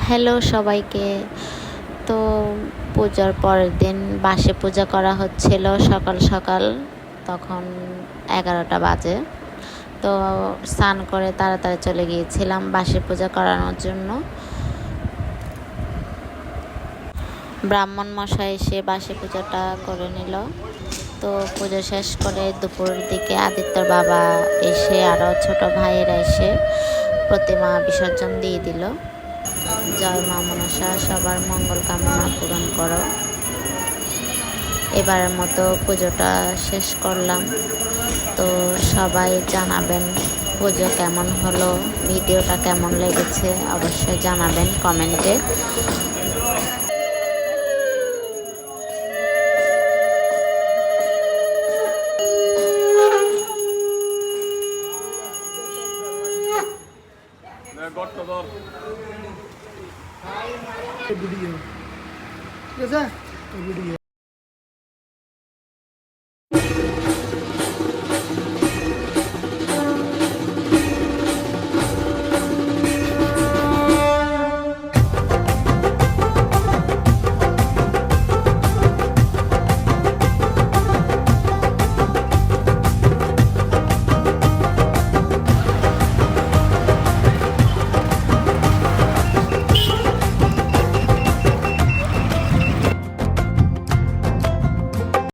Hello সবাইকে। তো পূজার পরের দিন বাসে পূজা করা হচ্ছিল সকাল সকাল, তখন 11টা বাজে। তো স্নান করে তাড়াতাড়ি চলে গিয়েছিলাম বাসে পূজা করানোর জন্য। ব্রাহ্মণ মশাই এসে বাসে পূজাটা করে নিল। তো পুজো শেষ করে দুপুরের দিকে আদিত্যর বাবা এসে আরও ছোট ভাইয়েরা এসে প্রতিমা বিসর্জন দিয়ে দিল। জয় মা মনসা, সবার মঙ্গল কামনা পূরণ করো। এবারের মতো পুজোটা শেষ করলাম। তো সবাই জানাবেন পুজো কেমন হলো, ভিডিওটা কেমন লেগেছে অবশ্যই জানাবেন কমেন্টে। ভিডিও ঠিক আছে ভিডিও